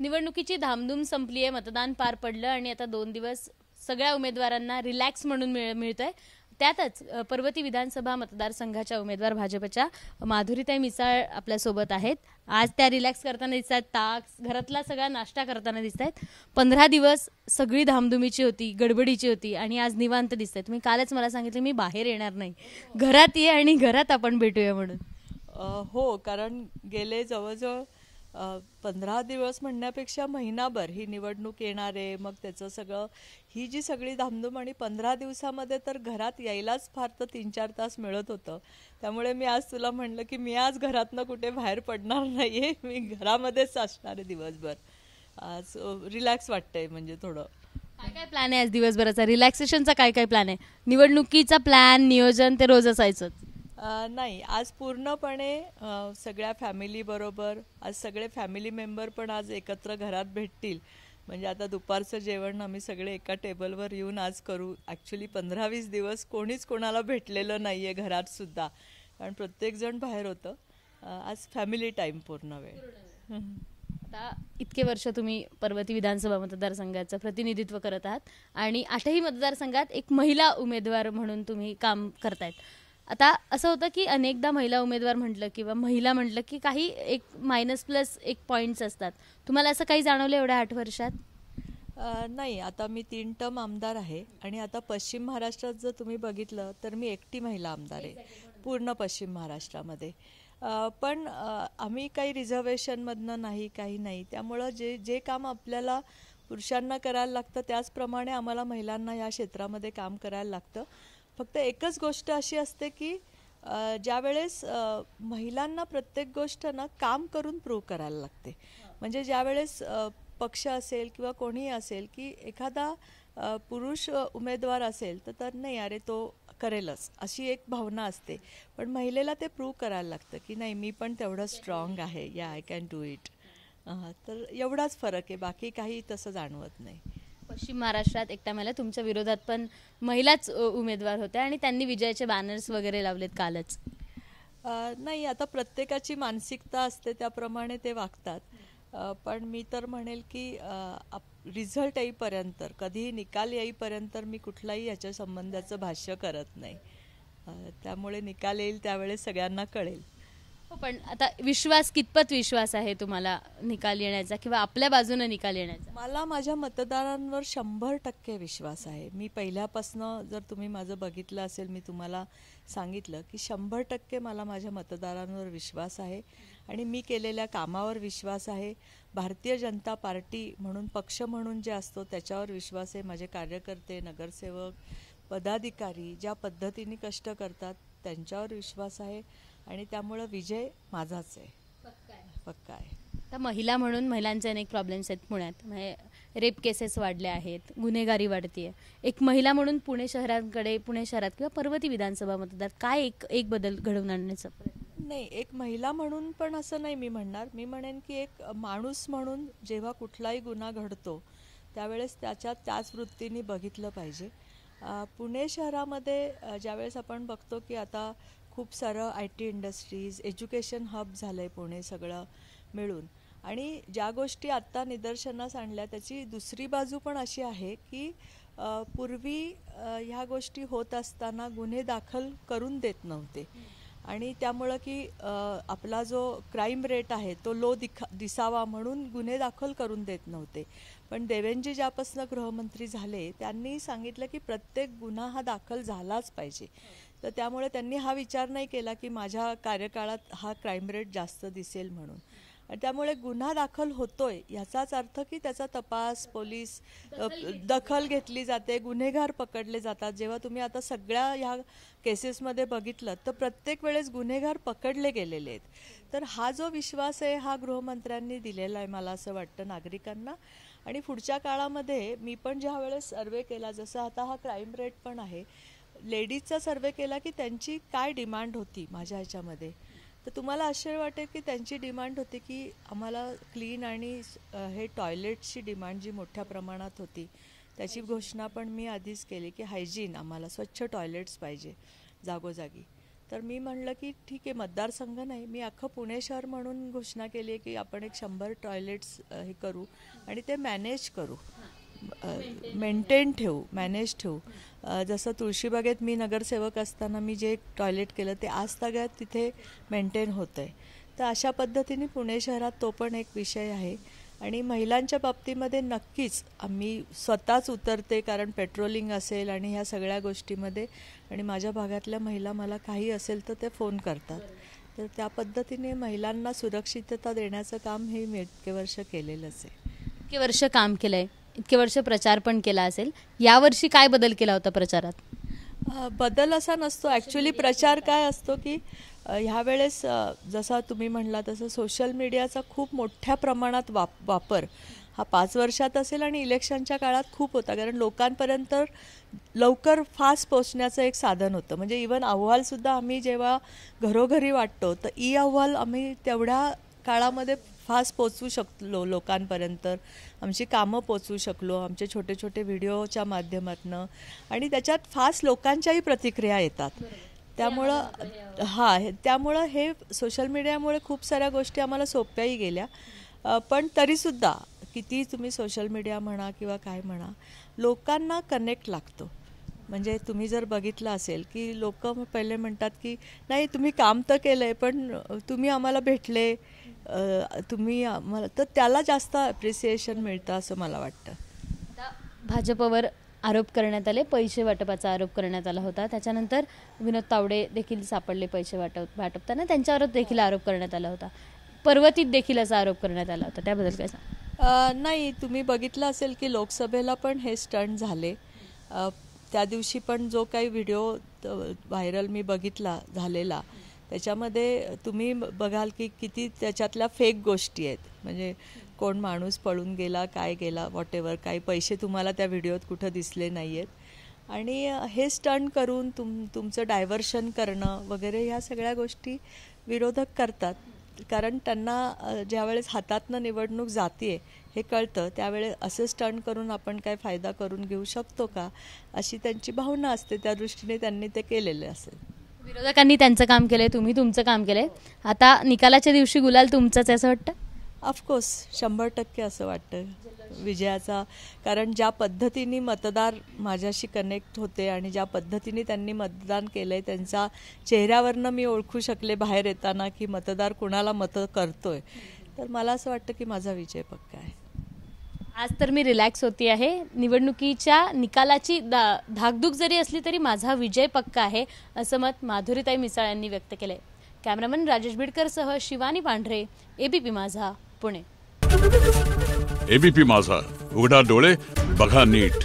निवडणुकीची धामधूम संपली आहे, मतदान पार पडलं आणि आता 2 दिवस सगळ्या उमेदवारांना रिलॅक्स म्हणून मिळतोय. त्यातच पर्वती विधानसभा मतदारसंघाच्या उमेदवार भाजपच्या माधुरीताई मिसाळ आपल्यासोबत आहेत. आज त्या रिलॅक्स करताना दिसत आहेत, ताक घरातला सगळा नाश्ता करताना दिसत आहेत. 15 दिवस सगळी धामधुमीची होती, गडबडीची होती आणि आज निवांत दिसत आहेत. तुम्ही कालच मला सांगितलं मी बाहेर येणार नाही, घरात ये आणि घरात आपण भेटूया म्हणून. हो, कारण गेले जवळजवळ 15 दिवस म्हणण्यापेक्षा महिनाभर ही निवडणूक येणार आहे. मग त्याचं सगळं ही जी सगळी धामधूम आणि 15 दिवसामध्ये तर घरात यायलाच फार तर 3-4 तास मिळत होतं. त्यामुळे मी आज तुला म्हणलं की मी आज घरातनं कुठे बाहेर पडणार नाही आहे, मी घरामध्येच असणार आहे दिवसभर. आज रिलॅक्स वाटतंय. म्हणजे थोडं काय काय प्लॅन आहे आज दिवसभराचा, रिलॅक्सेशनचा काय काय प्लॅन आहे? निवडणुकीचा प्लॅन नियोजन ते रोज असायचं? नाही, आज पूर्णपणे सगळ्या फॅमिलीबरोबर आज सगळे फॅमिली मेंबर पण आज एकत्र घरात भेटतील. म्हणजे आता दुपारचं जेवण आम्ही सगळे एका टेबलवर येऊन आज करू. ॲक्च्युली 15-20 दिवस कोणीच कोणाला भेटलेलं नाही आहे घरात सुद्धा, कारण प्रत्येकजण बाहेर होतं. आज फॅमिली टाईम पूर्ण वेळ. आता इतके वर्ष तुम्ही पर्वती विधानसभा मतदारसंघाचं प्रतिनिधित्व करत आहात आणि 8ही मतदारसंघात एक महिला उमेदवार म्हणून तुम्ही काम करतायत. आता असं होतं की अनेकदा महिला उमेदवार म्हटलं किंवा महिला म्हटलं की काही एक -+1 पॉईंट्स असतात. तुम्हाला असं काही जाणवलं एवढ्या 8 वर्षात? नाही, आता मी 3 टर्म आमदार आहे आणि आता पश्चिम महाराष्ट्रात जर तुम्ही बघितलं तर मी एकटी महिला आमदार आहे पूर्ण पश्चिम महाराष्ट्रामध्ये. पण आम्ही काही रिझर्वेशनमधनं नाही, काही नाही. त्यामुळं जे जे काम आपल्याला पुरुषांना करायला लागतं त्याचप्रमाणे आम्हाला महिलांना या क्षेत्रामध्ये काम करायला लागतं. फक्त एकच गोष्ट अशी असते की ज्यावेळेस महिलांना प्रत्येक गोष्ट ना काम करून प्रूव्ह करायला लागते. म्हणजे ज्यावेळेस पक्ष असेल किंवा कोणीही असेल की एखादा पुरुष उमेदवार असेल तर नाही, अरे तो करेलच अशी एक भावना असते. पण महिलेला ते प्रूव्ह करायला लागतं की नाही, मी पण तेवढं स्ट्रॉंग आहे, या आय कॅन डू इट. तर एवढाच फरक आहे, बाकी काही तसं जाणवत नाही. पश्चिम महाराष्ट्रात एकटा महिला, तुमच्या विरोधात पण महिलाच उमेदवार होत्या आणि त्यांनी विजयाचे बॅनर्स वगैरे लावलेत कालच. नाही, आता प्रत्येकाची मानसिकता असते त्याप्रमाणे ते वागतात. पण मी तर म्हणेल की रिझल्ट येईपर्यंत, कधीही निकाल येईपर्यंत मी कुठलाही याच्या संबंधाचं भाष्य करत नाही. त्यामुळे निकाल येईल त्यावेळेस सगळ्यांना कळेल. हो, पण आता विश्वास, कितपत विश्वास आहे तुम्हाला निकाल येण्याचा किंवा आपल्या बाजूने निकाल येण्याचा? मला माझ्या मतदारांवर 100% विश्वास आहे. मी पहिल्यापासनं जर तुम्ही माझं बघितलं असेल, मी तुम्हाला सांगितलं की 100% मला माझ्या मतदारांवर विश्वास आहे आणि मी केलेल्या कामावर विश्वास आहे. भारतीय जनता पार्टी म्हणून पक्ष म्हणून जे असतो त्याच्यावर विश्वास आहे. माझे कार्यकर्ते, नगरसेवक, पदाधिकारी ज्या पद्धतीने कष्ट करतात त्यांच्यावर विश्वास आहे आणि त्यामुळं विजय माझाच आहे, पक्का आहे. आता महिला म्हणून महिलांचे अनेक प्रॉब्लेम्स आहेत पुण्यात. म्हणजे रेप केसेस वाढल्या आहेत, गुन्हेगारी वाढतीये. एक महिला म्हणून पुणे शहरात किंवा पर्वती विधानसभा मतदार काय एक बदल घडवून आणण्याचा प्रयत्न? नाही, एक महिला म्हणून पण असं नाही मी म्हणणार. मी म्हणेन की एक माणूस म्हणून जेव्हा कुठलाही गुन्हा घडतो त्यावेळेस त्याच वृत्तीने बघितलं पाहिजे. पुणे शहरामध्ये ज्यावेळेस आपण बघतो की आता खूप सारं IT इंडस्ट्रीज, एज्युकेशन हब झालं आहे पुणे सगळं मिळून, आणि ज्या गोष्टी आत्ता निदर्शनास आणल्या त्याची दुसरी बाजू पण अशी आहे की पूर्वी ह्या गोष्टी होत असताना गुन्हे दाखल करून देत नव्हते आणि त्यामुळं की आपला जो क्राईम रेट आहे तो लो दिसावा म्हणून गुन्हे दाखल करून देत नव्हते. पण देवेंजी ज्यापासून गृहमंत्री झाले त्यांनी सांगितलं की प्रत्येक गुन्हा हा दाखल झालाच पाहिजे. तर त्यामुळे त्यांनी हा विचार नाही केला की माझ्या कार्यकाळात हा क्राईम रेट जास्त दिसेल म्हणून. आणि त्यामुळे गुन्हा दाखल होतोय याचाच अर्थ की त्याचा तपास, पोलीस दखल घेतली जाते, गुन्हेगार पकडले जातात. जेव्हा तुम्ही आता सगळ्या ह्या केसेसमध्ये बघितलं तर प्रत्येक वेळेस गुन्हेगार पकडले गेलेले आहेत. तर हा जो विश्वास आहे हा गृहमंत्र्यांनी दिलेला आहे मला असं वाटतं नागरिकांना. आणि पुढच्या काळामध्ये मी पण ज्या वेळेस सर्वे केला, जसं आता हा क्राईम रेट पण आहे, लेडीजचा सर्वे केला की त्यांची काय डिमांड होती माझ्या ह्याच्यामध्ये, तर तुम्हाला आश्चर्य वाटेल की त्यांची डिमांड होती की आम्हाला क्लीन आणि हे टॉयलेट्सची डिमांड जी मोठ्या प्रमाणात होती त्याची घोषणा पण मी आधीच केली की हायजीन, आम्हाला स्वच्छ टॉयलेट्स पाहिजे जागोजागी. तर मी म्हणलं की ठीक आहे, मतदारसंघ नाही, मी अख्खं पुणे शहर म्हणून घोषणा केली आहे की आपण एक 100 टॉयलेट्स हे करू आणि ते मॅनेज करू, मेंटेन ठेवू, मॅनेज ठेवू. जसं तुळशीबागेत मी नगरसेवक असताना मी जे टॉयलेट केलं ते आज तागायत तिथे मेंटेन होतं आहे. तर अशा पद्धतीने पुणे शहरात तो पण एक विषय आहे. आणि महिलांच्या बाबतीमध्ये नक्कीच आम्ही स्वतःच उतरते, कारण पेट्रोलिंग असेल आणि ह्या सगळ्या गोष्टीमध्ये, आणि माझ्या भागातल्या महिला मला काही असेल तर ते फोन करतात. तर त्या पद्धतीने महिलांना सुरक्षितता देण्याचं काम हे मी इतके वर्ष केलेलंच आहे. इतके वर्ष काम केलं आहे, इतके वर्ष प्रचार पण केला असेल. यावर्षी काय बदल केला होता प्रचारात? बदल असा नसतो ॲक्च्युली. प्रचार काय असतो की ह्यावेळेस जसा तुम्ही म्हणला तसं सोशल मीडियाचा खूप मोठ्या प्रमाणात वापर हा 5 वर्षात असेल आणि इलेक्शनच्या काळात खूप होता, कारण लोकांपर्यंत लवकर फास्ट पोचण्याचं एक साधन होतं. म्हणजे इवन अहवालसुद्धा आम्ही जेव्हा घरोघरी वाटतो तर अहवाल आम्ही तेवढ्या काळामध्ये फास्ट पोचवू शकलो लोकांपर्यंत, आमची कामं पोचवू शकलो आमचे छोटे छोटे व्हिडिओच्या माध्यमातून, आणि त्याच्यात फास्ट लोकांच्याही प्रतिक्रिया येतात. त्यामुळं हे सोशल मीडियामुळे खूप साऱ्या गोष्टी आम्हाला सोप्याही गेल्या. पण तरीसुद्धा किती तुम्ही सोशल मीडिया म्हणा किंवा काय म्हणा, लोकांना कनेक्ट लागतो. म्हणजे तुम्ही जर बघितलं असेल की लोक पहिले म्हणतात की नाही तुम्ही काम तर केलं आहे पण तुम्ही आम्हाला भेटले, तुम्ही आम्हाला, तर त्याला जास्त ॲप्रिसिएशन मिळतं असं मला वाटतं. भाजपवर आरोप करण्यात आले, पैसे वाटपाचा आरोप करण्यात आला होता. त्याच्यानंतर विनोद तावडे देखील सापडले पैसे वाटपताना, त्यांच्यावर देखील आरोप करण्यात आला होता. पर्वतीत देखील असा आरोप करण्यात आला होता, त्याबद्दल काय सांग? नाही, तुम्ही बघितलं असेल की लोकसभेला पण हे स्टंट झाले. त्या दिवशी पण जो काही व्हिडिओ व्हायरल मी बघितला झालेला, त्याच्यामध्ये तुम्ही बघाल की किती त्याच्यातल्या फेक गोष्टी आहेत. म्हणजे कोण माणूस पळून गेला, काय गेला, वॉटेवर, काही पैसे तुम्हाला त्या व्हिडिओत कुठं दिसले नाही आहेत. आणि हे स्टंट करून तुमचं डायव्हर्शन करणं वगैरे ह्या सगळ्या गोष्टी विरोधक करतात, कारण त्यांना ज्यावेळेस हातातनं निवडणूक जाते हे कळतं, त्यावेळेस असं स्टंट करून आपण काय फायदा करून घेऊ शकतो का, अशी त्यांची भावना असते. त्या दृष्टीने त्यांनी ते केलेले असेल. विरोधकांनी त्यांचं काम केलंय, तुम्ही तुमचं काम केलंय. आता निकालाच्या दिवशी गुलाल तुमचाच असं वाटतं? ऑफकोर्स 100% असं वाटतं विजयाचा, कारण ज्या पद्धतीने मतदार माझ्याशी कनेक्ट होते आणि ज्या पद्धतीने त्यांनी मतदान केलं आहे, त्यांचा चेहऱ्यावरनं मी ओळखू शकले बाहेर येताना की मतदार कुणाला मतं करतोय. तर मला असं वाटतं की माझा विजय पक्का आहे. आज तर मी रिलॅक्स होती आहे. निवडणुकीच्या निकालाची धाकधूक जरी असली तरी माझा विजय पक्का आहे, असं मत माधुरीताई मिसाळ यांनी व्यक्त केलंय. कॅमेरामन राजेश बिडकरसह शिवानी पांढरे, एबीपी माझा, पुणे. एबीपी माझा, उघडा डोळे बघा नीट.